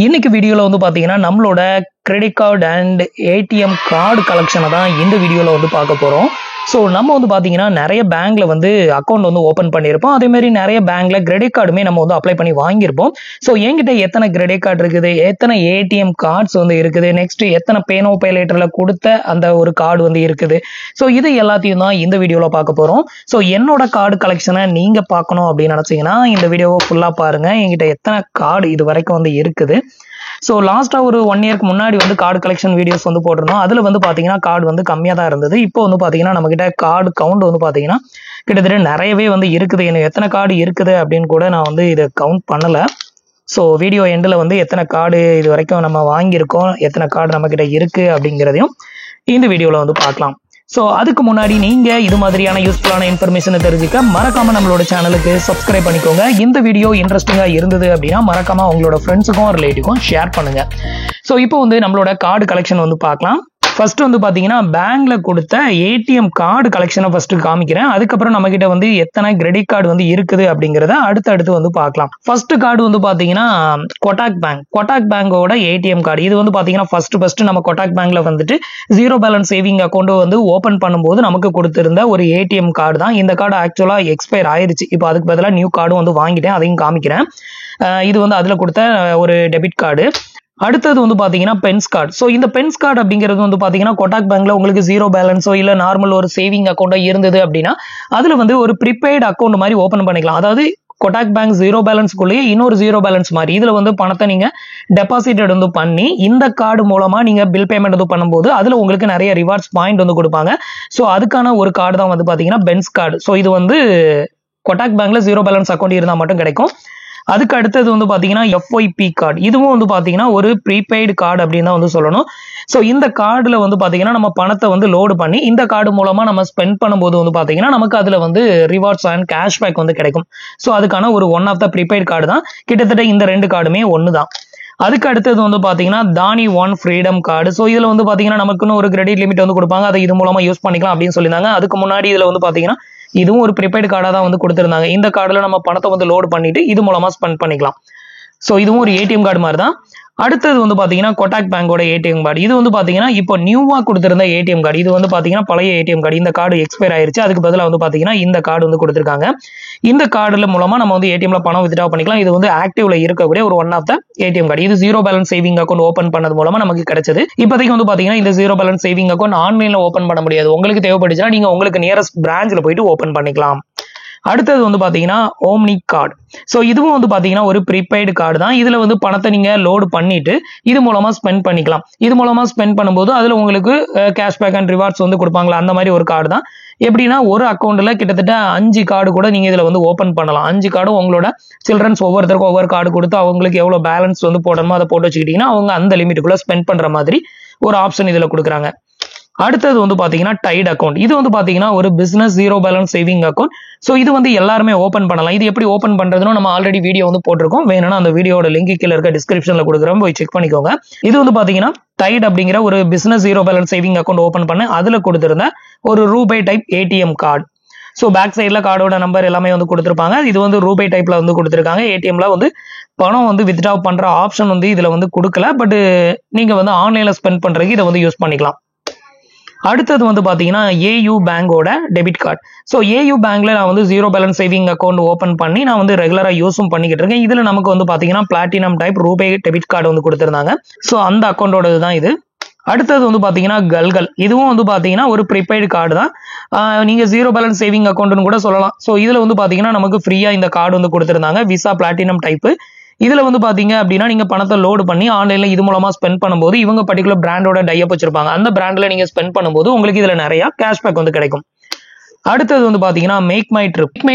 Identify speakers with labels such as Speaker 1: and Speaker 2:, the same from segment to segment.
Speaker 1: இன்னைக்கு வீடியோல வந்து பாத்தீங்கன்னா நம்மளோட credit card and ATM card கலெக்ஷனை தான் இந்த வீடியோல வந்து பார்க்க போறோம். ஸோ நம்ம வந்து பாத்தீங்கன்னா நிறைய பேங்க்ல வந்து அக்கௌண்ட் வந்து ஓப்பன் பண்ணியிருப்போம். அதே மாதிரி நிறைய பேங்க்ல கிரெடிட் கார்டுமே நம்ம வந்து அப்ளை பண்ணி வாங்கியிருப்போம். ஸோ என்கிட்ட எத்தனை கிரெடிட் கார்டு இருக்குது, எத்தனை ஏடிஎம் கார்ட்ஸ் வந்து இருக்குது, நெக்ஸ்ட் எத்தனை பேனோ பே லேட்டர்ல கொடுத்த அந்த ஒரு கார்டு வந்து இருக்குது. ஸோ இது எல்லாத்தையும் தான் இந்த வீடியோல பார்க்க போறோம். ஸோ என்னோட கார்டு கலெக்ஷனை நீங்க பார்க்கணும் அப்படின்னு நினைச்சீங்கன்னா இந்த வீடியோவை ஃபுல்லா பாருங்க. என்கிட்ட எத்தனை கார்டு இது வரைக்கும் வந்து இருக்குது. ஸோ லாஸ்டா ஒரு 1 இயர்க்கு முன்னாடி வந்து கார்டு கலெக்ஷன் வீடியோஸ் வந்து போட்டிருந்தோம். அதுல வந்து பாத்தீங்கன்னா கார்டு வந்து கம்மியா தான் இருந்தது. இப்போ வந்து பாத்தீங்கன்னா நம்ம கிட்ட கார்டு கவுண்ட் வந்து பாத்தீங்கன்னா கிட்டத்தட்ட நிறையவே வந்து இருக்குது. எனக்கு எத்தனை கார்டு இருக்குது அப்படின்னு கூட நான் வந்து இதை கவுண்ட் பண்ணல. ஸோ வீடியோ எண்டில் வந்து எத்தனை கார்டு இது வரைக்கும் நம்ம வாங்கியிருக்கோம், எத்தனை கார்டு நம்ம கிட்ட இருக்கு அப்படிங்கிறதையும் இந்த வீடியோல வந்து பார்க்கலாம். ஸோ அதுக்கு முன்னாடி நீங்க இது மாதிரியான யூஸ்ஃபுல்லான இன்ஃபர்மேஷனை தெரிஞ்சுக்க மறக்காம நம்மளோட சேனலுக்கு சப்ஸ்கிரைப் பண்ணிக்கோங்க. இந்த வீடியோ இன்ட்ரெஸ்டிங்கா இருந்தது அப்படின்னா மறக்காம உங்களோட ஃப்ரெண்ட்ஸுக்கும் ரிலேட்டிவ்க்கும் ஷேர் பண்ணுங்க. ஸோ இப்போ வந்து நம்மளோட கார்டு கலெக்ஷன் வந்து பார்க்கலாம். ஃபர்ஸ்ட் வந்து பாத்தீங்கன்னா பேங்க்ல கொடுத்த ஏடிஎம் கார்டு கலெக்ஷனை ஃபர்ஸ்ட் காமிக்கிறேன். அதுக்கப்புறம் நம்ம கிட்ட வந்து எத்தனை கிரெடிட் கார்டு வந்து இருக்குது அப்படிங்கறத அடுத்து வந்து பார்க்கலாம். ஃபர்ஸ்ட் கார்டு வந்து பாத்தீங்கன்னா கொட்டாக் பேங்கோட ஏடிஎம் கார்டு. இது வந்து பாத்தீங்கன்னா ஃபர்ஸ்ட் நம்ம கொட்டாக் பேங்க்ல வந்துட்டு ஜீரோ பேலன்ஸ் சேவிங் அக்கௌண்ட் வந்து ஓபன் பண்ணும்போது நமக்கு கொடுத்திருந்த ஒரு ஏடிஎம் கார்டு தான். இந்த கார்டு ஆக்சுவலா எக்ஸ்பயர் ஆயிருச்சு. இப்போ அதுக்கு பதிலாக நியூ கார்டு வந்து வாங்கிட்டேன், அதையும் காமிக்கிறேன். இது வந்து அதுல கொடுத்த ஒரு டெபிட் கார்டு. அடுத்தது வந்து பாத்தீங்கன்னா பென்ஸ் கார்டு. ஸோ இந்த பென்ஸ் கார்டு அப்படிங்கிறது வந்து பாத்தீங்கன்னா கொட்டாக் பேங்க்ல உங்களுக்கு ஜீரோ பேலன்ஸோ இல்ல நார்மல் ஒரு சேவிங் அக்கௌண்டோ இருந்தது அப்படின்னா அதுல வந்து ஒரு ப்ரீபெய்டு அக்கௌண்ட் மாதிரி ஓபன் பண்ணிக்கலாம். அதாவது கொட்டாக் பேங்க் ஜீரோ பேலன்ஸ்க்குள்ளேயே இன்னொரு ஜீரோ பேலன்ஸ் மாதிரி இதுல வந்து பணத்தை நீங்க டெபாசிட் வந்து பண்ணி இந்த கார்டு மூலமா நீங்க பில் பேமெண்ட் வந்து பண்ணும்போது அதுல உங்களுக்கு நிறைய ரிவார்ட்ஸ் பாயிண்ட் வந்து கொடுப்பாங்க. ஸோ அதுக்கான ஒரு கார்டு தான் வந்து பாத்தீங்கன்னா பென்ஸ் கார்டு. ஸோ இது வந்து கொட்டாக் பேங்க்ல ஜீரோ பேலன்ஸ் அக்கௌண்ட் இருந்தா மட்டும் கிடைக்கும். அதுக்கு அடுத்தது வந்து பாத்தீங்கன்னா எஃப்ஒய்பி கார்டு. இதுவும் வந்து பாத்தீங்கன்னா ஒரு ப்ரீபெய்டு கார்டு அப்படின்னு தான் வந்து சொல்லணும். ஸோ இந்த கார்டுல வந்து பாத்தீங்கன்னா நம்ம பணத்தை வந்து லோடு பண்ணி இந்த கார்டு மூலமா நம்ம ஸ்பெண்ட் பண்ணும்போது வந்து பாத்தீங்கன்னா நமக்கு அதுல வந்து ரிவார்ட்ஸ் அண்ட் கேஷ்பேக் வந்து கிடைக்கும். ஸோ அதுக்கான ஒரு one of the prepaid card தான். கிட்டத்தட்ட இந்த ரெண்டு கார்டுமே ஒன்று தான். அதுக்கு அடுத்தது வந்து பாத்தீங்கன்னா தானி ஒன் ஃப்ரீடம் கார்டு. ஸோ இதுல வந்து பாத்தீங்கன்னா நமக்குன்னு ஒரு கிரெடிட் லிமிட் வந்து கொடுப்பாங்க, அதை இது மூலமா யூஸ் பண்ணிக்கலாம் அப்படின்னு சொல்லியிருந்தாங்க. அதுக்கு முன்னாடி இதுல வந்து பாத்தீங்கன்னா இதுவும் ஒரு ப்ரீபெய்டு கார்டா தான் வந்து கொடுத்திருந்தாங்க. இந்த கார்டுல நம்ம பணத்தை வந்து லோடு பண்ணிட்டு இது மூலமா ஸ்பெண்ட் பண்ணிக்கலாம். ஸோ இதுவும் ஒரு ஏடிஎம் கார்டு மாதிரி தான். அடுத்தது வந்து பாத்தீங்கன்னா கொட்டாக் பேங்கோட ஏடிஎம் கார்டு. இது வந்து பாத்தீங்கன்னா இப்போ நியூவா கொடுத்திருந்த ஏடிஎம் கார்டு. இது வந்து பாத்தீங்கன்னா பழைய ஏடிஎம் கார்டு. இந்த கார்டு எக்ஸ்பயர் ஆயிருச்சு. அதுக்கு பதிலாக வந்து பாத்தீங்கன்னா இந்த கார்டு வந்து கொடுத்திருக்காங்க. இந்த கார்டுல மூலமா நம்ம வந்து ஏடிஎம்ல பணம் வித்ட்ரா பண்ணிக்கலாம். இது வந்து ஆக்டிவ்ல இருக்கக்கூடிய ஒரு one of the ATM card. இது zero balance saving account open பண்ணது மூலமா நமக்கு கிடைச்சது. இப்போதைக்கு வந்து பாத்தீங்கன்னா இந்த ஜீரோ பேலன்ஸ் சேவிங் அக்கௌண்ட் ஆன்லைன்ல ஓபன் பண்ண முடியாது. உங்களுக்கு தேவைப்பட்டுச்சுன்னா நீங்க உங்களுக்கு நியரஸ்ட் பிரான்ச்ல போயிட்டு ஓபன் பண்ணிக்கலாம். அடுத்தது வந்து பாத்தீங்கன்னா ஓம்னி கார்டு. ஸோ இதுவும் வந்து பாத்தீங்கன்னா ஒரு ப்ரீபெய்டு கார்டு தான். இதுல வந்து பணத்தை நீங்க லோடு பண்ணிட்டு இது மூலமா ஸ்பெண்ட் பண்ணிக்கலாம். இது மூலமா ஸ்பெண்ட் பண்ணும்போது அதுல உங்களுக்கு கேஷ்பேக் அண்ட் ரிவார்ட்ஸ் வந்து கொடுப்பாங்களா, அந்த மாதிரி ஒரு கார்டு தான். எப்படின்னா ஒரு அக்கௌண்ட்ல கிட்டத்தட்ட 5 கார்டு கூட நீங்க இதுல வந்து ஓபன் பண்ணலாம். 5 கார்டும் உங்களோட சில்ட்ரன்ஸ் ஒவ்வொருத்தருக்கும் ஒவ்வொரு கார்டு கொடுத்து அவங்களுக்கு எவ்வளவு பேலன்ஸ் வந்து போடணுமோ அதை போட்டு வச்சுக்கிட்டீங்கன்னா அவங்க அந்த லிமிட்டுக்குள்ள ஸ்பெண்ட் பண்ற மாதிரி ஒரு ஆப்ஷன் இதுல கொடுக்குறாங்க. அடுத்தது வந்து பாத்தீங்கன்னா டைட் அக்கௌண்ட். இது வந்து பாத்தீங்கன்னா ஒரு business zero balance saving account. So இது வந்து எல்லாருமே ஓபன் பண்ணலாம். இது எப்படி ஓபன் பண்றதுன்னு நம்ம ஆல்ரெடி வீடியோ வந்து போட்டிருக்கோம். வேணும்னா அந்த வீடியோட லிங்க் கீழே இருக்க டிஸ்கிரிப்ஷன்ல கொடுக்குறோம், போய் செக் பண்ணிக்கோங்க. இது வந்து பாத்தீங்கன்னா டைட் அப்படிங்கிற ஒரு business zero balance saving account open பண்ண அதுல கொடுத்திருந்த ஒரு RuPay type ATM card. So back சைட்ல கார்டோட நம்பர் எல்லாமே வந்து கொடுத்துருப்பாங்க. இது வந்து ரூபே டைப்ல வந்து கொடுத்துருக்காங்க. ஏடிஎம்ல வந்து பணம் வந்து வித்ட்ரா பண்ற ஆப்ஷன் வந்து இதுல வந்து கொடுக்கல. பட் நீங்க வந்து ஆன்லைன்ல ஸ்பெண்ட் பண்றதுக்கு இதை வந்து யூஸ் பண்ணிக்கலாம். அடுத்தது வந்து பாத்தீங்கன்னா ஏயு பேங்கோட டெபிட் கார்டு. ஸோ ஏயு பேங்க்ல நான் வந்து zero balance saving account open பண்ணி நான் வந்து ரெகுலரா யூஸும் பண்ணிக்கிட்டு இருக்கேன். இதுல நமக்கு வந்து பாத்தீங்கன்னா platinum type RuPay debit card வந்து கொடுத்திருந்தாங்க. ஸோ அந்த அக்கௌண்டோட தான் இது. அடுத்தது வந்து பாத்தீங்கன்னா கல்கல். இதுவும் வந்து பாத்தீங்கன்னா ஒரு ப்ரீபெய்டு கார்டு தான். நீங்க ஜீரோ பேலன்ஸ் சேவிங் அக்கௌண்ட்னு கூட சொல்லலாம். ஸோ இதுல வந்து பாத்தீங்கன்னா நமக்கு ஃப்ரீயா இந்த கார்டு வந்து கொடுத்திருந்தாங்க, விசா பிளாட்டினம் டைப். இதுல வந்து பாத்தீங்க அப்படின்னா நீங்க பணத்தை லோடு பண்ணி ஆன்லைன்ல இது மூலமா ஸ்பெண்ட் பண்ணும்போது இவங்க பர்டிகுலர் பிராண்டோட டைப் வச்சிருப்பாங்க. அந்த பிராண்ட்ல நீங்க ஸ்பெண்ட் பண்ணும்போது உங்களுக்கு இதுல நிறைய கேஷ்பேக் வந்து கிடைக்கும். அடுத்தது வந்து பாத்தீங்கன்னா மேக் மை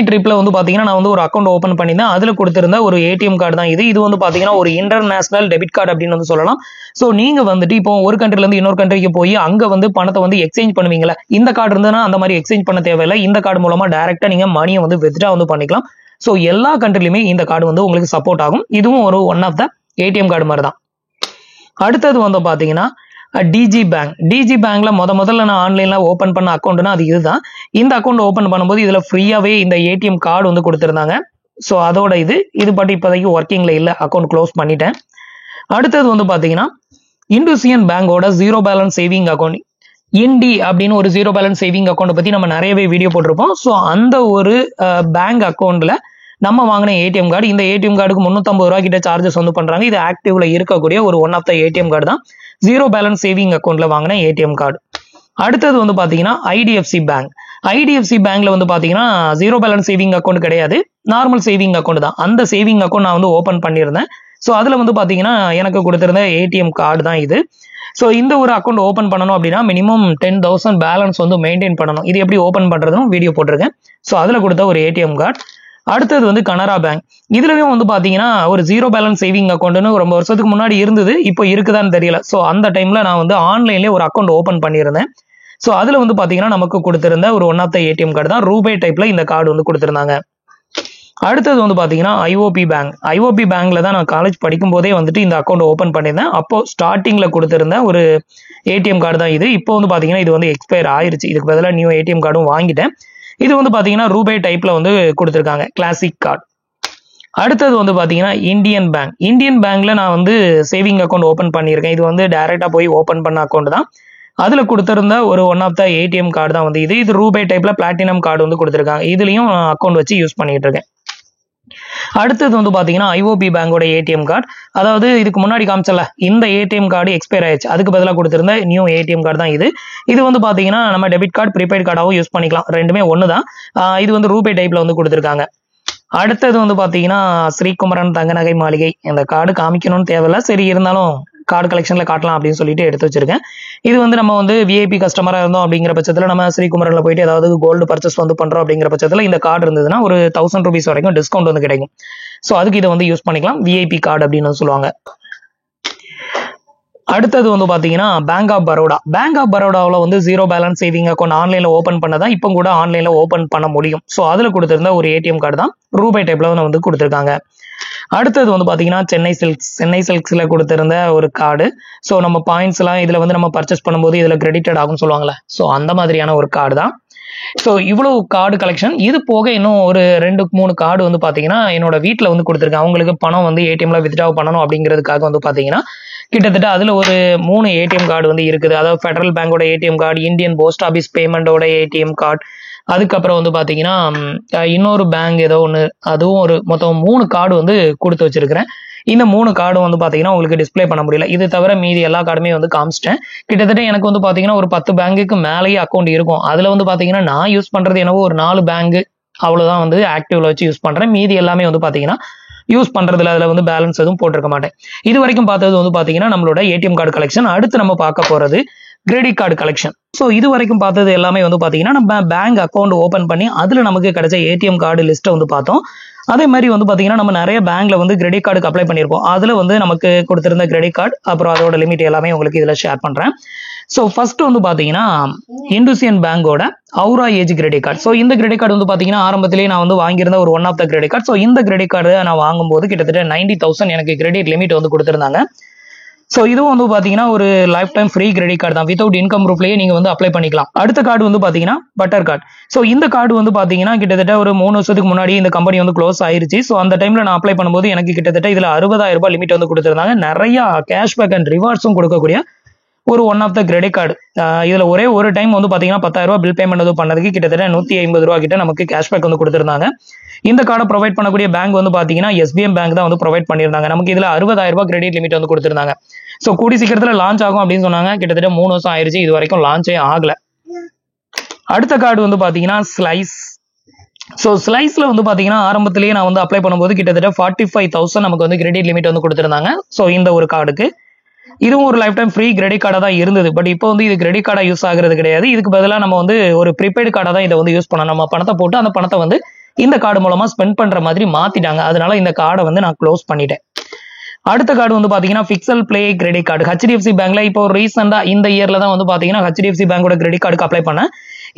Speaker 1: ட்ரிப்ல வந்து பாத்தீங்கன்னா நான் வந்து ஒரு அக்கௌண்ட் ஓபன் பண்ணியிருந்தேன். அதுல கொடுத்திருந்த ஒரு ஏடிஎம் கார்டு தான் இது. இது வந்து பாத்தீங்கன்னா ஒரு இன்டர்நேஷனல் டெபிட் கார்டு அப்படின்னு வந்து சொல்லலாம். சோ நீங்க வந்துட்டு இப்போ ஒரு கண்ட்ரில இருந்து இன்னொரு கண்ட்ரிக்கு போய் அங்க வந்து பணத்தை வந்து எக்ஸ்சேஞ்ச் பண்ணுவீங்களா, இந்த கார்டு இருந்ததுன்னா அந்த மாதிரி எக்ஸ்சேஞ்ச் பண்ண தேவையில்லை. இந்த கார்டு மூலமா டைரக்டா நீங்க மணியை வந்து வித்ட்ரா வந்து பண்ணிக்கலாம். ஸோ எல்லா கண்ட்ரிலுமே இந்த கார்டு வந்து உங்களுக்கு சப்போர்ட் ஆகும். இதுவும் ஒரு one of the ATM card மாதிரி தான். அடுத்தது வந்து பாத்தீங்கன்னா டிஜி பேங்க்ல முதல்ல நான் ஆன்லைன்ல ஓபன் பண்ண அக்கௌண்ட்னா அது இதுதான். இந்த அக்கௌண்ட் ஓபன் பண்ணும்போது இதுல ஃப்ரீயாவே இந்த ஏடிஎம் கார்டு வந்து கொடுத்திருந்தாங்க. ஸோ அதோட இது பட் இப்போதைக்கு ஒர்க்கிங்ல இல்லை, அக்கௌண்ட் க்ளோஸ் பண்ணிட்டேன். அடுத்தது வந்து பாத்தீங்கன்னா இந்துசியன் பேங்கோட zero balance saving account Indie அப்படின்னு ஒரு ஜீரோ பேலன்ஸ் சேவிங் அக்கௌண்ட் பத்தி நம்ம நிறையவே வீடியோ போட்டிருப்போம். ஸோ அந்த ஒரு பேங்க் அக்கௌண்ட்ல நம்ம வாங்கின ஏடிஎம் கார்டு, இந்த ஏடிஎம் கார்டுக்கு 350 ரூபா கிட்ட சார்ஜஸ் வந்து பண்றாங்க. இது ஆக்டிவ்ல இருக்கக்கூடிய ஒரு one of the ATM card தான் ஜீரோ பேலன்ஸ் சேவிங் அக்கௌண்ட்ல வாங்கின ஏடிஎம் கார்டு. அடுத்தது வந்து பாத்தீங்கன்னா ஐடிஎஃப்சி பேங்க். ஐடிஎஃப்சி பேங்க்ல வந்து பாத்தீங்கன்னா ஜீரோ பேலன்ஸ் சேவிங் அக்கௌண்ட் கிடையாது, நார்மல் சேவிங் அக்கௌண்ட் தான். அந்த சேவிங் அக்கௌண்ட் நான் வந்து ஓபன் பண்ணியிருந்தேன். ஸோ அதுல வந்து பாத்தீங்கன்னா எனக்கு கொடுத்திருந்த ஏடிஎம் கார்டு தான் இது. ஸோ இந்த ஒரு அக்கௌண்ட் ஓபன் பண்ணணும் அப்படின்னா மினிமம் 10,000 பேலன்ஸ் வந்து மெயின்டைன் பண்ணணும். இது எப்படி ஓபன் பண்றதுன்னு வீடியோ போட்டிருக்கேன். ஸோ அதுல கொடுத்த ஒரு ஏடிஎம் கார்டு. அடுத்தது வந்து கனரா பேங்க். இதுலயும் வந்து பாத்தீங்கன்னா ஒரு ஜீரோ பேலன்ஸ் சேவிங் அக்கௌண்ட்னு ரொம்ப வருஷத்துக்கு முன்னாடி இருந்தது, இப்போ இருக்குதான்னு தெரியல. ஸோ அந்த டைம்ல நான் வந்து ஆன்லைன்லேயே ஒரு அக்கௌண்ட் ஓபன் பண்ணியிருந்தேன். ஸோ அதுல வந்து பாத்தீங்கன்னா நமக்கு கொடுத்திருந்த ஒரு one of the ATM card தான். ரூபே டைப்ல இந்த கார்டு வந்து கொடுத்திருந்தாங்க. அடுத்தது வந்து பாத்தீங்கன்னா ஐஓபி பேங்க். ஐஓபி பேங்க்ல தான் நான் காலேஜ் படிக்கும் போதே வந்துட்டு இந்த அக்கௌண்ட் ஓபன் பண்ணியிருந்தேன். அப்போ ஸ்டார்டிங்ல கொடுத்திருந்த ஒரு ஏடிஎம் கார்டு தான் இது. இப்போ வந்து பாத்தீங்கன்னா இது வந்து எக்ஸ்பயர் ஆயிருச்சு. இதுக்கு பதிலாக நியூ ஏடிஎம் கார்டும் வாங்கிட்டேன். இது வந்து பாத்தீங்கன்னா ரூபே டைப்ல வந்து கொடுத்திருக்காங்க, கிளாசிக் கார்டு. அடுத்தது வந்து பாத்தீங்கன்னா இந்தியன் பேங்க். இந்தியன் பேங்க்ல நான் வந்து சேவிங் அக்கௌண்ட் ஓபன் பண்ணியிருக்கேன். இது வந்து டைரக்டா போய் ஓபன் பண்ண அக்கௌண்ட் தான். அதுல கொடுத்திருந்த ஒரு one of the ATM card தான் வந்து இது ரூபே டைப்ல பிளாட்டினம் கார்டு வந்து கொடுத்திருக்காங்க. இதுலயும் அக்கௌண்ட் வச்சு யூஸ் பண்ணிட்டு இருக்கேன். அடுத்தது வந்து பாத்தீங்கன்னா ஐஓபி பேங்கோட ஏடிஎம் கார்டு. அதாவது இதுக்கு முன்னாடி காமிச்சல இந்த ஏடிஎம் கார்டு எக்ஸ்பயர் ஆயிடுச்சு, அதுக்கு பதிலாக கொடுத்திருந்த நியூ ஏடிஎம் கார்டு தான் இது. இது வந்து பாத்தீங்கன்னா நம்ம டெபிட் கார்டு, ப்ரீபெய்ட் கார்டாவும் யூஸ் பண்ணிக்கலாம், ரெண்டுமே ஒண்ணுதான். இது வந்து ரூபே டைப்ல வந்து கொடுத்திருக்காங்க. அடுத்தது வந்து பாத்தீங்கன்னா ஸ்ரீகுமரன் தங்க நகை மாளிகை. இந்த கார்டு காமிக்கணும்னு தேவையில்ல, சரி இருந்தாலும் கார்டு கலெக்ஷன்ல காட்டலாம் அப்படின்னு சொல்லிட்டு எடுத்து வச்சிருக்கேன். இது வந்து நம்ம வந்து விஐபி கஸ்டமரா இருந்தோம் அப்படிங்கிற பட்சத்துல நம்ம ஸ்ரீகுமரன்ல போயிட்டு ஏதாவது கோல்டு பர்ச்சேஸ் வந்து பண்றோம் அப்படிங்கிற பட்சத்துல இந்த கார்டு இருந்ததுன்னா ஒரு 1000 ரூபீஸ் வரைக்கும் டிஸ்கவுண்ட் வந்து கிடைக்கும். ஸோ அதுக்கு இதை வந்து யூஸ் பண்ணிக்கலாம், விஐபி கார்டு அப்படின்னு சொல்லுவாங்க. அடுத்தது வந்து பாத்தீங்கன்னா bank of Baroda. Bank of பரோடாவில் வந்து ஜீரோ பேலன்ஸ் சேவிங் அக்கௌண்ட் ஆன்லைன்ல ஓபன் பண்ணதான் இப்போ கூட ஆன்லைன்ல ஓபன் பண்ண முடியும். ஸோ அதுல கொடுத்திருந்த ஒரு ஏடிஎம் கார்டு தான் ரூபே டைப்ல வந்து கொடுத்திருக்காங்க. அடுத்தது வந்து பாத்தீங்கன்னா சென்னை சில்க்ஸ்ல கொடுத்திருந்த ஒரு கார்டு. ஸோ நம்ம பாயிண்ட்ஸ் எல்லாம் இதுல வந்து நம்ம பர்ச்சேஸ் பண்ணும்போது இதுல கிரெடிட்டட் ஆகும்னு சொல்லுவாங்கல்ல, ஸோ அந்த மாதிரியான ஒரு கார்டு தான். ஸோ இவ்வளவு கார்டு கலெக்ஷன். இது போக இன்னும் ஒரு 2-3 கார்டு வந்து பாத்தீங்கன்னா என்னோட வீட்டுல வந்து கொடுத்திருக்கேன். அவங்களுக்கு பணம் வந்து ஏடிஎம்ல வித்ட்ரா பண்ணணும் அப்படிங்கிறதுக்காக வந்து பாத்தீங்கன்னா கிட்டத்தட்ட அதுல ஒரு 3 ஏடிஎம் கார்டு வந்து இருக்குது. அதாவது ஃபெடரல் பேங்கோட ATM card, Indian post office பேமெண்டோட ஏடிஎம் கார்டு, அதுக்கப்புறம் வந்து பாத்தீங்கன்னா இன்னொரு பேங்க் ஏதோ ஒன்று, அதுவும் ஒரு மொத்தம் 3 கார்டு வந்து கொடுத்து வச்சிருக்கிறேன். இந்த 3 கார்டும் வந்து பாத்தீங்கன்னா உங்களுக்கு டிஸ்பிளே பண்ண முடியல. இது தவிர மீதி எல்லா கார்டுமே வந்து காமிச்சிட்டேன். கிட்டத்தட்ட எனக்கு வந்து பாத்தீங்கன்னா ஒரு 10 பேங்குக்கு மேலேயே அக்கௌண்ட் இருக்கும். அதுல வந்து பாத்தீங்கன்னா நான் யூஸ் பண்றது என்னவோ ஒரு 4 பேங்க் அவ்வளவுதான் வந்து ஆக்டிவ்ல வச்சு யூஸ் பண்றேன். மீதி எல்லாமே வந்து பாத்தீங்கன்னா யூஸ் பண்றதுல அதுல வந்து பேலன்ஸ் எதுவும் போட்டிருக்க மாட்டேன். இது வரைக்கும் பார்த்தது வந்து பாத்தீங்கன்னா நம்மளோட ஏடிஎம் கார்டு கலெக்ஷன். அடுத்து நம்ம பார்க்க போறது கிரெடிட் கார்டு கலெக்ஷன். ஸோ இது வரைக்கும் பார்த்தது எல்லாமே வந்து பாத்தீங்கன்னா நம்ம பேங்க் அக்கௌண்ட் ஓபன் பண்ணி அதுல நமக்கு கிடைச்ச ஏடிஎம் கார்டு லிஸ்ட்டை வந்து பார்த்தோம். அதே மாதிரி வந்து பாத்தீங்கன்னா நம்ம நிறைய பேங்க்ல வந்து கிரெடிட் கார்டுக்கு அப்ளை பண்ணிருப்போம். அதுல வந்து நமக்கு கொடுத்திருந்த கிரெடிட் கார்டு அப்புறம் அதோட லிமிட் எல்லாமே உங்களுக்கு இதுல ஷேர் பண்றேன். ஸோ ஃபர்ஸ்ட் வந்து பாத்தீங்கன்னா இந்துசியன் பேங்கோட Aura Edge credit card. So இந்த கிரெடிட் கார்டு வந்து பாத்தீங்கன்னா ஆரம்பத்திலேயே நான் வந்து வாங்கியிருந்த ஒரு one of the credit card. So இந்த கிரெடிட் கார்டு நான் வாங்கும்போது கிட்டத்தட்ட 90,000 எனக்கு கிரெடிட் லிமிட் வந்து கொடுத்திருந்தாங்க. ஸோ இதுவும் வந்து பாத்தீங்கன்னா ஒரு lifetime free credit card தான். வித்வுட் இன்கம் ப்ரூஃப்லயே நீங்க வந்து அப்ளை பண்ணிக்கலாம். அடுத்த கார்டு வந்து பாத்தீங்கன்னா பட்டர் கார்டு. ஸோ இந்த கார்டு வந்து பாத்தீங்கன்னா கிட்டத்தட்ட ஒரு 3 வருஷத்துக்கு முன்னாடி இந்த கம்பெனி வந்து க்ளோஸ் ஆயிருச்சு. ஸோ அந்த டைம்ல நான் அப்ளை பண்ணும்போது எனக்கு கிட்டத்தட்ட இதுல 60,000 ரூபாய் லிமிட் வந்து கொடுத்திருந்தாங்க. நிறைய கேஷ்பேக் அண்ட் ரிவார்ட்ஸும் கொடுக்கக்கூடிய ஒரு one of the credit card. இதுல ஒரே ஒரு டைம் வந்து பாத்தீங்கன்னா 10,000 ரூபாய் பில் பேமெண்ட் வந்து பண்ணதுக்கு கிட்டத்தட்ட 150 ரூபாய் கிட்ட நமக்கு கேஷ்பேக் வந்து கொடுத்திருந்தாங்க. இந்த கார்டை ப்ரொவைட் பண்ணக்கூடிய பேங்க் வந்து பாத்தீங்கன்னா எஸ்பிஎம் பேங்க் தான் வந்து ப்ரொவைட் பண்ணியிருந்தாங்க. நமக்கு இதுல 60,000 ரூபாய் கிரெடிட் லிமிட் வந்து கொடுத்திருந்தாங்க. ஸோ கூடி சீக்கிரத்துல லான்ச் ஆகும் அப்படின்னு சொன்னாங்க. கிட்டத்தட்ட 3 வருஷம் ஆயிருச்சு, இது வரைக்கும் லான்ச்சே ஆகல. அடுத்த கார்டு வந்து பாத்தீங்கன்னா ஸ்லைஸ். ஸோ ஸ்லைஸ்ல வந்து பாத்தீங்கன்னா ஆரம்பத்திலேயே நான் வந்து அப்ளை பண்ணும்போது கிட்டத்தட்ட 45,000 நமக்கு வந்து கிரெடிட் லிமிட் வந்து கொடுத்திருந்தாங்க. ஸோ இந்த ஒரு கார்டுக்கு இதுவும் ஒரு லைஃப் டைம் ஃப்ரீ கிரெடிட் கார்டா தான் இருந்தது. பட் இப்போ வந்து இது கிரெடிட் கார்டா யூஸ் ஆகுறது கிடையாது. இதுக்கு பதிலாக நம்ம வந்து ஒரு ப்ரீபெய்டு கார்டா தான் இதை வந்து யூஸ் பண்ணணும். நம்ம பணத்தை போட்டு அந்த பணத்தை வந்து இந்த கார்டு மூலமா ஸ்பெண்ட் பண்ற மாதிரி மாத்திட்டாங்க. அதனால இந்த கார்டை வந்து நான் க்ளோஸ் பண்ணிட்டேன். அடுத்த கார்டு வந்து பாத்தீங்கன்னா pixel play credit card. HDFC பேங்க்ல இப்போ ரீசெண்டா இந்த இயர்ல தான் வந்து பாத்தீங்கன்னா ஹெச்டிஎஃப்சி பேங்கோட கிரெடிட் கார்டுக்கு அப்ளை பண்ண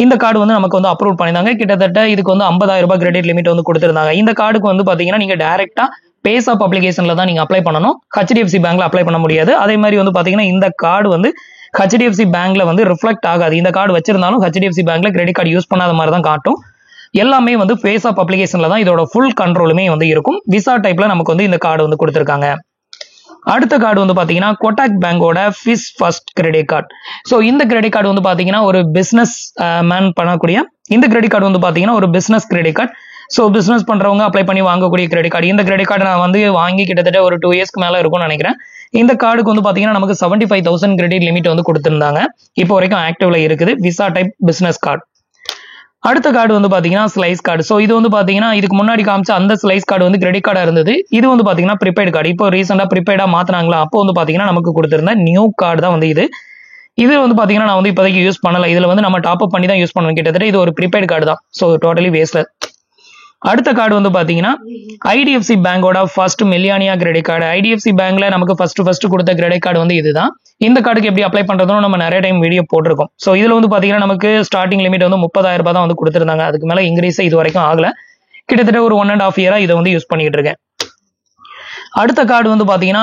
Speaker 1: இந்த கார்டு வந்து நமக்கு வந்து அப்ரூவ் பண்ணிருந்தாங்க. கிட்டத்தட்ட இதுக்கு வந்து 50,000 ரூபாய் கிரெடிட் லிமிட் வந்து கொடுத்திருந்தாங்க. இந்த கார்டுக்கு வந்து பாத்தீங்கன்னா நீங்க டைரக்டா பேசாப் அப்ளிகேஷன்ல தான் நீங்க அப்ளை பண்ணணும். ஹெச்டிஎஃப்சி பேங்க்ல அப்ளை பண்ண முடியாது. அதே மாதிரி வந்து பாத்தீங்கன்னா இந்த கார்டு வந்து ஹெச்டிஎஃப்சி பேங்க்ல வந்து ரிஃப்ளெக்ட் ஆகாது. இந்த கார்டு வச்சிருந்தாலும் ஹெச்டிஎஃப்சி பேங்க்ல கிரெடிட் கார்டு யூஸ் பண்ணாத மாதிரி தான் காட்டும். எல்லாமே வந்து பேசாப் அப்ளிகேஷன்ல தான் இதோட ஃபுல் கண்ட்ரோலுமே வந்து இருக்கும். விசா டைப்ல நமக்கு வந்து இந்த கார்டு வந்து கொடுத்திருக்காங்க. அடுத்த கார்டு வந்து பாத்தீங்கன்னா கோட்டாக் பேங்கோட ஃபிஸ் ஃபர்ஸ்ட் கிரெடிட் கார்டு. ஸோ இந்த கிரெடிட் கார்டு வந்து பாத்தீங்கன்னா ஒரு பிசினஸ் மேன் பண்ணக்கூடிய இந்த கிரெடிட் கார்டு வந்து பாத்தீங்கன்னா ஒரு business credit card. So business பண்றவங்க அப்ளை பண்ணி வாங்கக்கூடிய கிரெடிட் கார்டு. இந்த கிரெடிட் கார்டு நான் வந்து வாங்கி கிட்டத்தட்ட ஒரு 2 இயர்ஸ்க்கு மேல இருக்கும்னு நினைக்கிறேன். இந்த கார்டுக்கு வந்து பாத்தீங்கன்னா நமக்கு 75,000 கிரெடிட் லிமிட் வந்து கொடுத்திருந்தாங்க. இப்போ வரைக்கும் ஆக்டிவ்ல இருக்குது. Visa type business card. அடுத்த கார்டு வந்து பாத்தீங்கன்னா ஸ்லைஸ் கார்டு. ஸோ இது வந்து பாத்தீங்கன்னா இதுக்கு முன்னாடி காமிச்ச அந்த ஸ்லைஸ் கார்டு வந்து கிரெடிட் கார்டா இருந்தது. இது வந்து பாத்தீங்கன்னா ப்ரீபெய்டு கார்டு. இப்போ ரீசெண்டா ப்ரீபெய்டா மாத்தினாங்களா, அப்போ வந்து பாத்தீங்கன்னா நமக்கு கொடுத்திருந்த நியூ கார்டு தான் வந்து இது. இது வந்து பாத்தீங்கன்னா நான் வந்து இப்போதைக்கு யூஸ் பண்ணல. இதுல வந்து நம்ம டாப் அப் பண்ணி தான் யூஸ் பண்ணுவோம். கிட்டத்தட்ட இது ஒரு ப்ரீபெய்டு கார்டு தான். ஸோ டோட்டலி வேஸ்ட்ல. அடுத்த கார்டு வந்து பாத்தீங்கன்னா ஐடிஎஃப்சி பேங்கோட first Millennia credit card. IDFC பேங்க்ல நமக்கு ஃபர்ஸ்ட் கொடுத்த கிரெடிட் கார்டு வந்து இதுதான். இந்த கார்டுக்கு எப்படி அப்ளை பண்றதுன்னு நம்ம நிறைய டைம் வீடியோ போட்டிருக்கோம். ஸோ இதுல வந்து பாத்தீங்கன்னா நமக்கு ஸ்டார்டிங் லிமிட் வந்து 30,000 ரூபாய் தான் வந்து கொடுத்திருந்தாங்க. அதுக்கு மேல இன்க்ரீஸ் இது வரைக்கும் ஆகல. கிட்டத்தட்ட ஒரு 1.5 இயரா இதை வந்து யூஸ் பண்ணிட்டு இருக்கேன். அடுத்த கார்டு வந்து பாத்தீங்கன்னா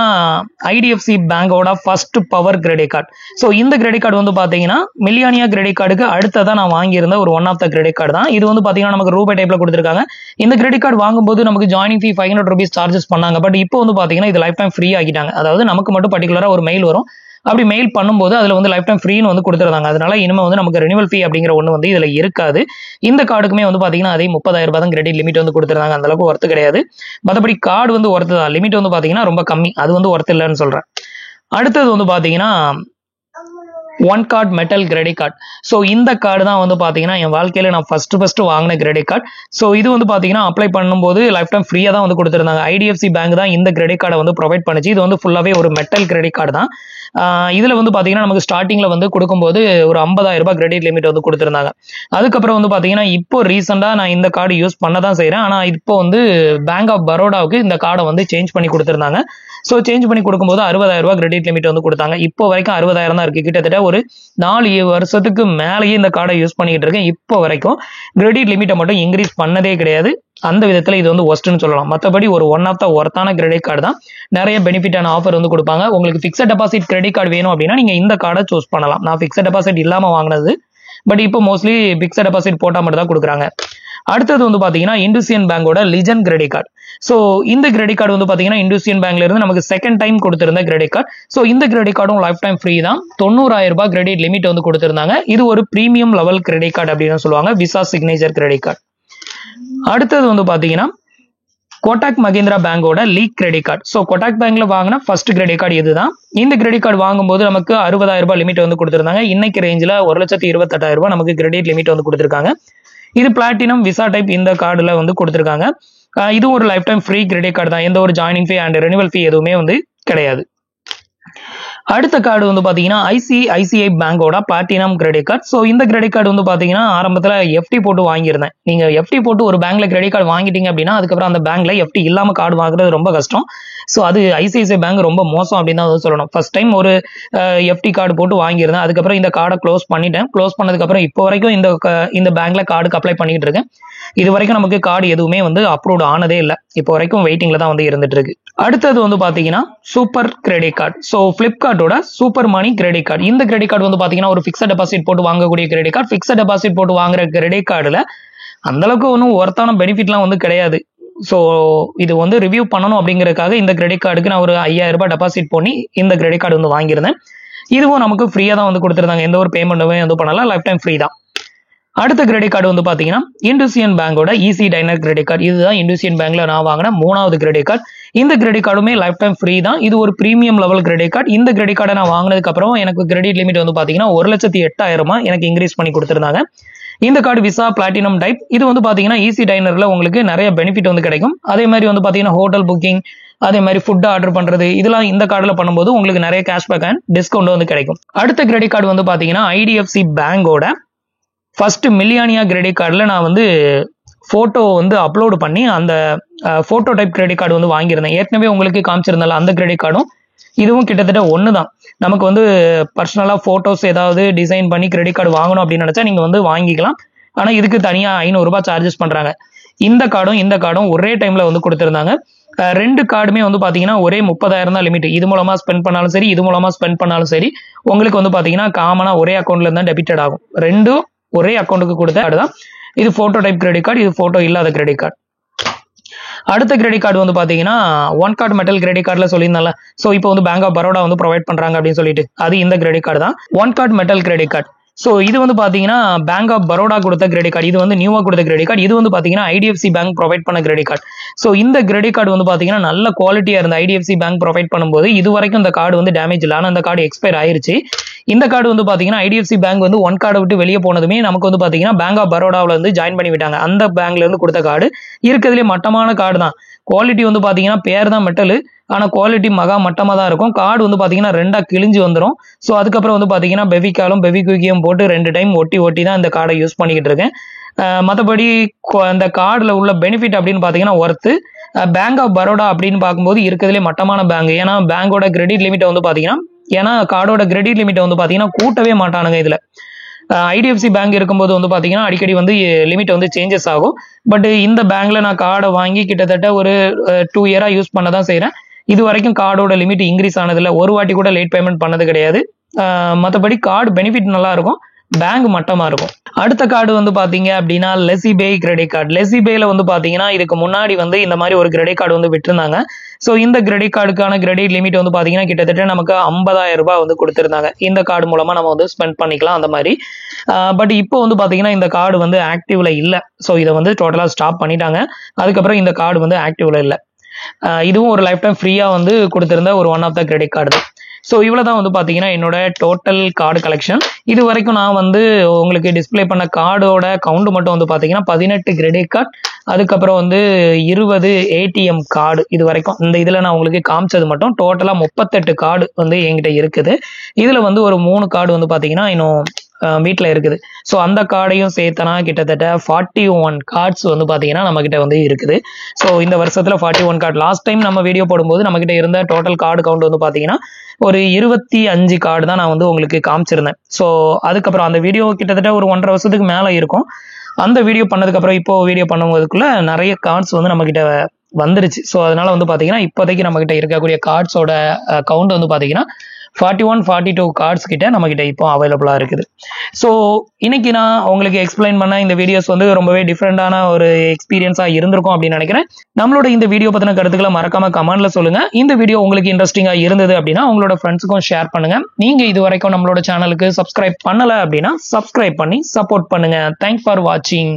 Speaker 1: ஐடிஎஃப்சி பேங்கோட first power credit card. So இந்த கிரெடிட் கார்டு வந்து பாத்தீங்கன்னா மில்லியானியா கிரெடிட் கார்டுக்கு அடுத்ததான் நான் வாங்கியிருந்த ஒரு one of the credit card தான். இது வந்து பாத்தீங்கன்னா நமக்கு ரூபாய் டைப்ல கொடுத்துருக்காங்க. இந்த கிரெடிட் கார்டு வாங்கும்போது நமக்கு ஜாயினிங் ஃபீ 500 rupees சார்ஜஸ் பண்ணாங்க. பட் இப்போ வந்து பாத்தீங்கன்னா இது லைஃப் டைம் ஃப்ரீ ஆகிட்டாங்க. அதாவது நமக்கு மட்டும் பர்டிகுலரா ஒரு மெயில் வரும். அப்படி மெயில் பண்ணும்போது அதுல வந்து லைஃப் டைம் ஃப்ரீன்னு வந்து கொடுத்துருந்தாங்க. அதனால இனிமே வந்து நமக்கு ரெனிவல் ஃபீ அப்படிங்கிற ஒன்று வந்து இதுல இருக்காது. இந்த கார்டுக்குமே வந்து பாத்தீங்கன்னா அதே 30,000 ரூபாய் தான் கிரெடிட் லிமிட் வந்து கொடுத்துருந்தாங்க. அந்த அளவுக்கு ஒர்த்து கிடையாது. மற்றபடி கார்டு வந்து ஒர்த்து தான். லிமிட் வந்து பாத்தீங்கன்னா ரொம்ப கம்மி. அது வந்து ஒர்த்து இல்லைன்னு சொல்றேன். அடுத்தது வந்து பாத்தீங்கன்னா one card metal credit card. So இந்த கார்டு தான் வந்து பாத்தீங்கன்னா என் வாழ்க்கையில நான் ஃபர்ஸ்ட் வாங்கின கிரெடிட் கார்டு. ஸோ இது வந்து பாத்தீங்கன்னா அப்ளை பண்ணும்போது லைஃப் டைம் ஃப்ரீயா தான் வந்து கொடுத்துருந்தாங்க. ஐடிஎஃப்சி பேங்க் தான் இந்த கிரெடிட் கார்டை வந்து ப்ரொவைட் பண்ணுச்சு. இது வந்து ஃபுல்லாவே ஒரு மெட்டல் கிரெடிட் கார்டு தான். இதுல வந்து பாத்தீங்கன்னா நமக்கு ஸ்டார்டிங்ல வந்து கொடுக்கும்போது ஒரு 50,000 ரூபாய் கிரெடிட் லிமிட் வந்து கொடுத்துருந்தாங்க. அதுக்கப்புறம் வந்து பாத்தீங்கன்னா இப்போ ரீசெண்டா நான் இந்த கார்டு யூஸ் பண்ண தான் செய்யறேன். ஆனா இப்போ வந்து பேங்க் ஆஃப் பரோடாவுக்கு இந்த கார்டை வந்து சேஞ்ச் பண்ணி கொடுத்துருந்தாங்க. ஸோ சேஞ்ச் பண்ணி கொடுக்கும்போது 60,000 ரூபாய் கிரெடிட் லிமிட் வந்து கொடுத்தாங்க. இப்போ வரைக்கும் 60,000 தான் இருக்கு. கிட்டத்தட்ட ஒரு 4 வருஷத்துக்கு மேலேயே இந்த கார்டை யூஸ் பண்ணிட்டு இருக்கேன். இப்போ வரைக்கும் கிரெடிட் லிமிட்டை மட்டும் இன்க்ரீஸ் பண்ணதே கிடையாது. அந்த விதத்துல இது வந்து ஒஸ்ட்னு சொல்லலாம். மற்றபடி ஒரு ஒன் ஆஃப் த ஒர்த்தான கிரெடிட் கார்டு தான். நிறைய பெனிஃபிட்டான ஆஃபர் வந்து கொடுப்பாங்க. உங்களுக்கு ஃபிக்ஸட் டெபாசிட் கிரெடிட் கார்டு வேணும் அப்படின்னா நீங்க இந்த கார்டை சூஸ் பண்ணலாம். நான் ஃபிக்ஸட் டெபாசிட் இல்லாம வாங்கினது. பட் இப்போ மோஸ்ட்லி ஃபிக்ஸட் டெபாசிட் போட்டா மட்டும் தான் கொடுக்குறாங்க. அடுத்தது வந்து பாத்தீங்கன்னா இண்டஸ்இயன் பேங்கோட லிஜன் கிரெடிட் கார்டு. ஸோ இந்த கிரெடிட் கார்டு வந்து பாத்தீங்கன்னா இண்டஸ்இயன் பேங்க்ல இருந்து நமக்கு செகண்ட் டைம் கொடுத்திருந்த கிரெடிட் கார்டு. ஸோ இந்த கிரெடிட் கார்டும் லைஃப் டைம் ஃப்ரீ தான். 90,000 ரூபாய் கிரெடிட் லிமிட் வந்து கொடுத்திருந்தாங்க. இது ஒரு பிரீமியம் லெவல் கிரெடிட் கார்டு அப்படின்னு சொல்லுவாங்க. Visa signature credit card. அடுத்தது வந்து பாத்தீங்கன்னா கோட்டாக் மஹிந்திரா பேங்கோட league credit card. So Kotak பேங்க்ல வாங்கின ஃபர்ஸ்ட் கிரெடிட் கார்டு இதுதான். இந்த கிரெடிட் கார்டு வாங்கும்போது நமக்கு 60,000 ரூபாய் லிமிட் வந்து கொடுத்திருந்தாங்க. இன்னைக்கு ரேஞ்சில் 1,28,000 ரூபாய் நமக்கு கிரெடிட் லிமிட் வந்து கொடுத்திருக்காங்க. இது பிளாட்டினம் விசா டைப் இந்த கார்டுல வந்து கொடுத்திருக்காங்க. இது ஒரு lifetime free credit card தான். எந்த ஒரு joining fee and renewal fee எதுவுமே வந்து கிடையாது. அடுத்த கார்டு வந்து பாத்தீங்கன்னா ஐசிஐசிஐ பேங்கோட பிளாட்டினம் கிரெடிட் கார்டு. ஸோ இந்த கிரெடிட் கார்டு வந்து பாத்தீங்கன்னா ஆரம்பத்துல எஃப்டி போட்டு வாங்கியிருந்தேன். நீங்க எஃப்டி போட்டு ஒரு பேங்க்ல கிரெடிட் கார்டு வாங்கிட்டீங்க அப்படின்னா அதுக்கப்புறம் அந்த பேங்க்ல எஃப்டி இல்லாம கார்டு வாங்குறது ரொம்ப கஷ்டம். ஸோ அது ஐசிஐசிஐ பேங்க் ரொம்ப மோசம் அப்படின்னு தான் சொல்லணும். ஃபர்ஸ்ட் டைம் ஒரு எஃப்டி கார்டு போட்டு வாங்கியிருந்தேன். அதுக்கப்புறம் இந்த கார்டை க்ளோஸ் பண்ணிட்டேன். க்ளோஸ் பண்ணதுக்கு அப்புறம் இப்போ வரைக்கும் இந்த பேங்க்ல கார்டுக்கு அப்ளை பண்ணிட்டு இருக்கேன். இது வரைக்கும் நமக்கு கார்டு எதுவுமே வந்து அப்ரூவ்ட் ஆனதே இல்லை. இப்போ வரைக்கும் வெயிட்டிங்ல தான் வந்து இருந்துட்டு இருக்கு. அடுத்தது வந்து பாத்தீங்கன்னா சூப்பர் கிரெடிட் கார்டு. ஸோ பிளிப்கார்ட்டோட சூப்பர் மணி கிரெடிட் கார்டு. இந்த கிரெடிட் கார்டு வந்து பாத்தீங்கன்னா ஒரு பிக்ஸட் டெபாசிட் போட்டு வாங்கக்கூடிய கிரெடிட் கார்டு. பிக்ஸட் டெபாசிட் போட்டு வாங்குற கிரெடிட் கார்டுல அந்த அளவுக்கு ஒன்றும் ஒர்த்தான பெனிஃபிட்லாம் வந்து கிடையாது. ஸோ இது வந்து ரிவ்யூ பண்ணணும் அப்படிங்கறதுக்காக இந்த கிரெடிட் கார்டுக்கு நான் ஒரு 5,000 ரூபாய் டெபாசிட் பண்ணி இந்த கிரெடிட் கார்டு வந்து வாங்கியிருந்தேன். இதுவும் நமக்கு ஃப்ரீயா தான் வந்து கொடுத்துருந்தாங்க. எந்த ஒரு பேமெண்ட்டுமே வந்து பண்ணலாம். லைஃப் டைம் ஃப்ரீ தான். அடுத்த கிரெடிட் கார்டு வந்து பாத்தீங்கன்னா இண்டஸ்இயன் பேங்கோட ஈஸி டைனர் கிரெடிட் கார்டு. இதுதான் இண்டஸ்இயன் பேங்க்ல நான் வாங்கின 3வது கிரெடிட் கார்டு. இந்த கிரெடிட் கார்டுமே லைஃப் டைம் ஃப்ரீ தான். இது ஒரு பிரீமியம் லெவல் கிரெடிட் கார்டு. இந்த கிரெடிட் கார்டை நான் வாங்கினதுக்கு அப்புறம் எனக்கு கிரெடிட் லிமிட் வந்து பாத்தீங்கன்னா 1,08,000 எனக்கு இன்க்ரீஸ் பண்ணி கொடுத்திருந்தாங்க. இந்த கார்டு விசா பிளாட்டினம் டைப். இது வந்து பாத்தீங்கன்னா ஈஸி டைனர்ல உங்களுக்கு நிறைய பெனிஃபிட் வந்து கிடைக்கும். அதே மாதிரி வந்து பாத்தீங்கன்னா ஹோட்டல் புக்கிங், அதே மாதிரி ஃபுட் ஆர்டர் பண்றது, இதெல்லாம் இந்த கார்டுல பண்ணும்போது உங்களுக்கு நிறைய கேஷ்பேக் அண்ட் டிஸ்கவுண்ட் வந்து கிடைக்கும். அடுத்த கிரெடிட் கார்டு வந்து பாத்தீங்கன்னா ஐடிஎஃப்சி பேங்கோட ஃபர்ஸ்ட் மில்லியானியா கிரெடிட் கார்டுல நான் வந்து போட்டோ வந்து அப்லோடு பண்ணி அந்த போட்டோ டைப் கிரெடிட் கார்டு வந்து வாங்கியிருந்தேன். ஏற்கனவே உங்களுக்கு காமிச்சிருந்தால அந்த கிரெடிட் கார்டும் இதுவும் கிட்டத்தட்ட ஒன்று தான். நமக்கு வந்து பர்சனலா போட்டோஸ் ஏதாவது டிசைன் பண்ணி கிரெடிட் கார்டு வாங்கணும் அப்படின்னு நினைச்சா நீங்க வந்து வாங்கிக்கலாம். ஆனா இதுக்கு தனியா 500 ரூபாய் சார்ஜஸ் பண்றாங்க. இந்த கார்டும் ஒரே டைம்ல வந்து கொடுத்திருந்தாங்க. ரெண்டு கார்டுமே வந்து பாத்தீங்கன்னா ஒரே 30,000 தான் லிமிட். இது மூலமா ஸ்பெண்ட் பண்ணாலும் சரி, இது மூலமா ஸ்பெண்ட் பண்ணாலும் சரி, உங்களுக்கு வந்து பாத்தீங்கன்னா காமனா ஒரே அக்கௌண்ட்ல இருந்தா டெபிட்டட் ஆகும். ரெண்டும் ஒரே அக்கௌண்ட்டுக்கு கொடுத்த கார்டு தான். இது போட்டோ டைப் கிரெடிட் கார்டு, இது போட்டோ இல்லாத கிரெடிட் கார்டு. அடுத்த கிரெடிட் கார்டு வந்து பாத்தீங்கன்னா ஒன் கார்டு மெட்டல் கிரெடிட் கார்டுல சொல்லியிருந்தால. ஸோ இப்போ வந்து பேங்க் ஆஃப் பரோடா வந்து ப்ரொவைட் பண்றாங்க அப்படின்னு சொல்லிட்டு அது இந்த கிரெடிட் கார்டு தான், one card metal credit card. So இது வந்து பாத்தீங்கன்னா பேங்க் ஆஃப் பரோடா கொடுத்த கிரெடிட் கார்டு. இது வந்து நியூவா கொடுத்த கிரெடிட் கார்டு. இது வந்து பாத்தீங்கன்னா ஐடிஎஃப்சி பேங்க் ப்ரொவைட் பண்ண கிரெடிட் கார்டு. ஸோ இந்த கிரெடிட் கார்டு வந்து பாத்தீங்கன்னா நல்ல குவாலிட்டியா இருந்த ஐடிஎஃப்சி பேங்க் ப்ரொவைட் பண்ணும்போது இது வரைக்கும் இந்த கார்டு வந்து டேமேஜ் இல்லை. ஆனால் அந்த கார்டு எக்ஸ்பயர் ஆயிருச்சு. இந்த கார்டு வந்து பாத்தீங்கன்னா ஐடிஎஃப்சி பேங்க் வந்து ஒன் கார்டை விட்டு வெளியே போனதுமே நமக்கு வந்து பாத்தீங்கன்னா பேங்க் ஆஃப் பரோடாவில் வந்து ஜாயின் பண்ணி விட்டாங்க. அந்த பேங்க்ல இருந்து கொடுத்த கார்டு இருக்கிறதுலே மட்டமான கார்டு தான். குவாலிட்டி வந்து பாத்தீங்கன்னா பேர் தான் மெட்டல், ஆனா குவாலிட்டி மகா மட்டமா தான் இருக்கும். கார்டு வந்து பாத்தீங்கன்னா ரெண்டா கிழிஞ்சு வந்துடும். ஸோ அதுக்கப்புறம் வந்து பாத்தீங்கன்னா பெவிகாலும் பெவிகுவிக்கும் போட்டு 2 டைம் ஒட்டி தான் இந்த கார்டை யூஸ் பண்ணிக்கிட்டு இருக்கேன். மற்றபடி அந்த கார்டில் உள்ள பெனிஃபிட் அப்படின்னு பாத்தீங்கன்னா ஒர்த்து. பேங்க் ஆஃப் பரோடா அப்படின்னு பார்க்கும்போது இருக்கிறதுலே மட்டமான பேங்க். ஏன்னா பேங்கோட கிரெடிட் லிமிட்டை வந்து பாத்தீங்கன்னா கார்டோட கிரெடிட் லிமிட்டை வந்து பாத்தீங்கன்னா கூட்டவே மாட்டானுங்க இதுல. ஐடிஎஃப்சி பேங்க் இருக்கும்போது வந்து பாத்தீங்கன்னா அடிக்கடி வந்து லிமிட் வந்து சேஞ்சஸ் ஆகும். பட் இந்த பேங்க்ல நான் கார்டை வாங்கி கிட்டத்தட்ட ஒரு 2 இயரா யூஸ் பண்ண தான் செய்யறேன். இது வரைக்கும் கார்டோட லிமிட் இன்க்ரீஸ் ஆனதில்ல, ஒரு வாட்டி கூட லேட் பேமெண்ட் பண்ணது கிடையாது. மற்றபடி கார்டு பெனிஃபிட் நல்லா இருக்கும், பேங்க் மட்டமா இருக்கும். அடுத்த கார்டு வந்து பாத்தீங்க அப்படின்னா லெசிபே கிரெடிட் கார்டு. லெசிபேல வந்து பாத்தீங்கன்னா இதுக்கு முன்னாடி வந்து இந்த மாதிரி ஒரு கிரெடிட் கார்டு வந்து விட்டுருந்தாங்க. ஸோ இந்த கிரெடிட் கார்டுக்கான கிரெடிட் லிமிட் வந்து பாத்தீங்கன்னா கிட்டத்தட்ட நமக்கு 50,000 ரூபாய் வந்து கொடுத்திருந்தாங்க. இந்த கார்டு மூலமா நம்ம வந்து ஸ்பெண்ட் பண்ணிக்கலாம் அந்த மாதிரி. பட் இப்போ வந்து பாத்தீங்கன்னா இந்த கார்டு வந்து ஆக்டிவ்ல இல்லை. ஸோ இதை வந்து டோட்டலா ஸ்டாப் பண்ணிட்டாங்க. அதுக்கப்புறம் இந்த கார்டு வந்து ஆக்டிவ்ல இல்லை. இதுவும் ஒரு லைஃப் டைம் ஃப்ரீயா வந்து கொடுத்திருந்த ஒரு one of the credit card தான். ஸோ இவ்வளவுதான் வந்து பாத்தீங்கன்னா என்னோட டோட்டல் கார்டு கலெக்ஷன். இது வரைக்கும் நான் வந்து உங்களுக்கு டிஸ்பிளே பண்ண கார்டோட கவுண்ட் மட்டும் வந்து பாத்தீங்கன்னா 18 கிரெடிட் கார்டு, அதுக்கப்புறம் வந்து 20 ஏடிஎம் கார்டு. இது வரைக்கும் இந்த இதுல நான் உங்களுக்கு காமிச்சது மட்டும் டோட்டலா 38 கார்டு வந்து என்கிட்ட இருக்குது. இதுல வந்து ஒரு 3 கார்டு வந்து பாத்தீங்கன்னா இன்னும் வீட்டில் இருக்குது. ஸோ அந்த கார்டையும் சேர்த்தனா கிட்டத்தட்ட 41 கார்ட்ஸ் வந்து பார்த்தீங்கன்னா நம்ம கிட்ட வந்து இருக்குது. ஸோ இந்த வருஷத்துல 41 கார்டு. லாஸ்ட் டைம் நம்ம வீடியோ போடும்போது நம்ம கிட்ட இருந்த டோட்டல் கார்டு கவுண்ட் வந்து பார்த்தீங்கன்னா ஒரு 25 கார்டு தான் நான் வந்து உங்களுக்கு காமிச்சிருந்தேன். ஸோ அதுக்கப்புறம் அந்த வீடியோ கிட்டத்தட்ட ஒரு 1.5 வருஷத்துக்கு மேலே இருக்கும். அந்த வீடியோ பண்ணதுக்கப்புறம் இப்போ வீடியோ பண்ணும்போதுக்குள்ள நிறைய கார்ட்ஸ் வந்து நம்ம கிட்ட வந்துருச்சு. ஸோ அதனால வந்து பார்த்தீங்கன்னா இப்போதைக்கு நம்ம கிட்ட இருக்கக்கூடிய கார்ட்ஸோட கவுண்ட் வந்து பார்த்தீங்கன்னா 41-42 கார்ட்ஸ் கிட்ட நம்ம கிட்ட இப்போ அவைலபிளா இருக்குது. ஸோ இன்னைக்கு நான் உங்களுக்கு எக்ஸ்பிளைன் பண்ண இந்த வீடியோஸ் வந்து ரொம்பவே டிஃப்ரெண்டான ஒரு எக்ஸ்பீரியன்ஸா இருந்திருக்கும் அப்படின்னு நினைக்கிறேன். நம்மளோட இந்த வீடியோ பத்தின கருத்துக்களை மறக்காம கமெண்ட்ல சொல்லுங்க. இந்த வீடியோ உங்களுக்கு இன்ட்ரெஸ்டிங்கா இருந்தது அப்படின்னா உங்களோட ஃப்ரெண்ட்ஸுக்கும் ஷேர் பண்ணுங்க. நீங்க இது வரைக்கும் நம்மளோட சேனலுக்கு சப்ஸ்கிரைப் பண்ணல அப்படின்னா சப்ஸ்கிரைப் பண்ணி சப்போர்ட் பண்ணுங்க. தேங்க்ஸ் ஃபார் வாட்சிங்.